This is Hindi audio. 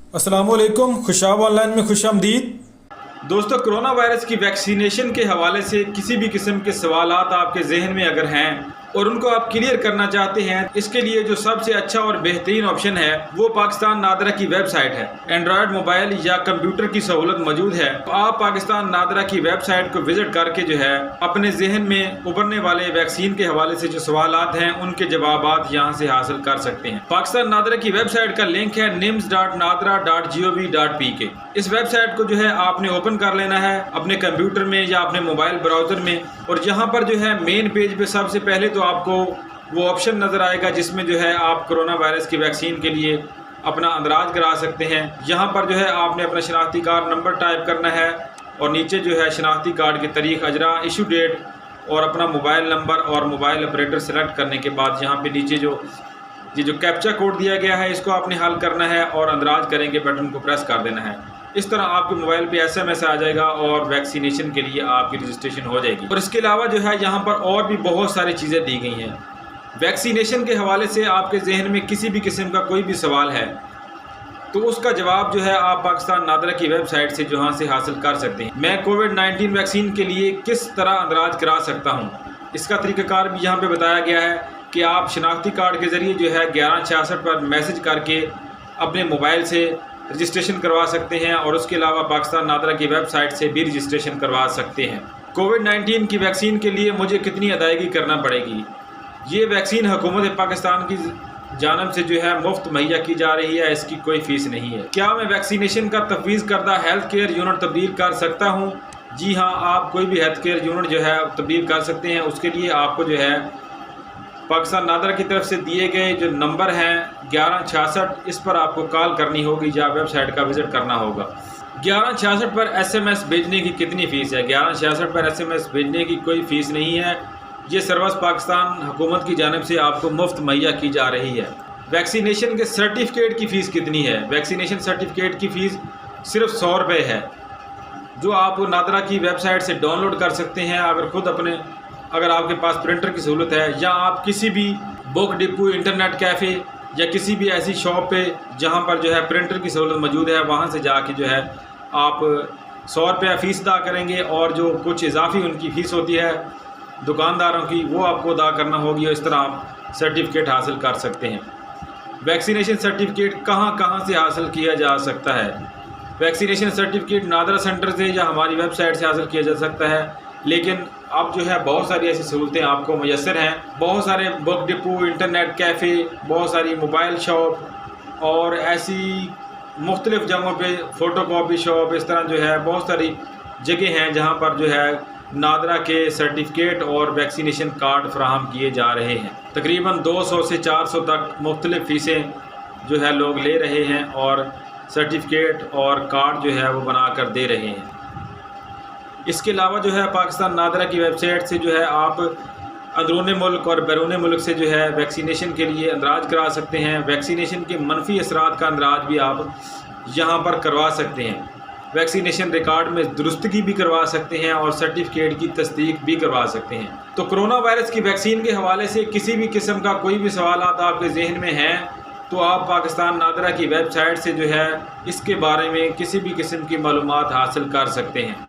अस्सलामुअलैकुम, खुशाब ऑनलाइन में खुश आमदीद। दोस्तों, कोरोना वायरस की वैक्सीनेशन के हवाले से किसी भी किस्म के सवालात आपके जहन में अगर हैं और उनको आप क्लियर करना चाहते हैं, इसके लिए जो सबसे अच्छा और बेहतरीन ऑप्शन है वो पाकिस्तान नादरा की वेबसाइट है। एंड्रॉयड मोबाइल या कंप्यूटर की सहूलत मौजूद है, तो आप पाकिस्तान नादरा की वेबसाइट को विजिट करके जो है अपने जहन में उभरने वाले वैक्सीन के हवाले से जो सवालात हैं उनके जवाबात यहाँ से हासिल कर सकते हैं। पाकिस्तान नादरा की वेबसाइट का लिंक है nims.nadra.gov.pk। इस वेबसाइट को जो है आपने ओपन कर लेना है अपने कंप्यूटर में या अपने मोबाइल ब्राउजर में, और यहाँ पर जो है मेन पेज पे सबसे पहले तो आपको वो ऑप्शन नज़र आएगा जिसमें जो है आप कोरोना वायरस की वैक्सीन के लिए अपना अंदराज करा सकते हैं। यहाँ पर जो है आपने अपना शनाख्ती कार्ड नंबर टाइप करना है और नीचे जो है शनाख्ती कार्ड की तारीख, अजरा, इशू डेट और अपना मोबाइल नंबर और मोबाइल ऑपरेटर सेलेक्ट करने के बाद यहाँ पे नीचे जो कैप्चा कोड दिया गया है इसको आपने हल करना है और अंदराज करेंगे बटन को प्रेस कर देना है। इस तरह आपके मोबाइल पे SMS आ जाएगा और वैक्सीनेशन के लिए आपकी रजिस्ट्रेशन हो जाएगी। और इसके अलावा जो है यहाँ पर और भी बहुत सारी चीज़ें दी गई हैं। वैक्सीनेशन के हवाले से आपके जहन में किसी भी किस्म का कोई भी सवाल है तो उसका जवाब जो है आप पाकिस्तान नादरा की वेबसाइट से जहाँ से हासिल कर सकते हैं। मैं कोविड-19 वैक्सीन के लिए किस तरह अंदराज करा सकता हूँ, इसका तरीक़ाकार भी यहाँ पे बताया गया है कि आप शनाख्ती कार्ड के ज़रिए जो है 1166 पर मैसेज करके अपने मोबाइल से रजिस्ट्रेशन करवा सकते हैं और उसके अलावा पाकिस्तान नादरा की वेबसाइट से भी रजिस्ट्रेशन करवा सकते हैं। कोविड-19 की वैक्सीन के लिए मुझे कितनी अदायगी करना पड़ेगी? ये वैक्सीन हुकूमत पाकिस्तान की जानब से जो है मुफ्त मुहैया की जा रही है, इसकी कोई फ़ीस नहीं है। क्या मैं वैक्सीनेशन का तफवीज़ करदा हेल्थ केयर यूनिट तब्दील कर सकता हूँ? जी हाँ, आप कोई भी हेल्थ केयर यूनिट जो है तब्दील कर सकते हैं। उसके लिए आपको जो है पाकिस्तान नादरा की तरफ से दिए गए जो नंबर हैं 1166, इस पर आपको कॉल करनी होगी या वेबसाइट का विज़िट करना होगा। 1166 पर SMS भेजने की कितनी फ़ीस है? 1166 पर SMS भेजने की कोई फ़ीस नहीं है। ये सर्विस पाकिस्तान हुकूमत की जानिब से आपको मुफ्त मुहैया की जा रही है। वैक्सीनेशन के सर्टिफिकेट की फ़ीस कितनी है? वैक्सीनेशन सर्टिफिकेट की फ़ीस सिर्फ 100 रुपये है, जो आप नादरा की वेबसाइट से डाउनलोड कर सकते हैं। अगर आपके पास प्रिंटर की सहूलत है या आप किसी भी बुक डिपो, इंटरनेट कैफ़े या किसी भी ऐसी शॉप पे जहाँ पर जो है प्रिंटर की सहूलत मौजूद है, वहाँ से जाके जो है आप 100 रुपया फ़ीस अदा करेंगे और जो कुछ इजाफी उनकी फ़ीस होती है दुकानदारों की वो आपको अदा करना होगी और इस तरह आप सर्टिफिकेट हासिल कर सकते हैं। वैक्सीनेशन सर्टिफिकेट कहाँ से हासिल किया जा सकता है? वैक्सीनेशन सर्टिफिकेट नादरा सेंटर से या हमारी वेबसाइट से हासिल किया जा सकता है, लेकिन अब जो है बहुत सारी ऐसी सहूलतें आपको मैसर हैं। बहुत सारे बुक डिपो, इंटरनेट कैफ़े, बहुत सारी मोबाइल शॉप और ऐसी मुख्तलिफ़ जगहों पे फ़ोटोकॉपी शॉप, इस तरह जो है बहुत सारी जगह हैं जहां पर जो है नादरा के सर्टिफिकेट और वैक्सीनेशन कार्ड फराहम किए जा रहे हैं। तकरीबन 200 से 400 तक मुख्तलिफ़ फ़ीसें जो है लोग ले रहे हैं और सर्टिफिकेट और कार्ड जो है वो बना कर दे रहे हैं। इसके अलावा जो है पाकिस्तान नादरा की वेबसाइट से जो है आप अंदरूनी मुल्क और बैरून मुल्क से जो है वैक्सीनेशन के लिए अंदराज करा सकते हैं। वैक्सीनेशन के मनफी असरात का अंदराज भी आप यहाँ पर करवा सकते हैं। वैक्सीनेशन रिकॉर्ड में दुरुस्तगी भी करवा सकते हैं और सर्टिफिकेट की तस्दीक भी करवा सकते हैं। तो कोरोना वायरस की वैक्सीन के हवाले से किसी भी किस्म का कोई भी सवालात आपके जहन में हैं तो आप पाकिस्तान नादरा की वेबसाइट से जो है इसके बारे में किसी भी किस्म की मालूमात हासिल कर सकते हैं।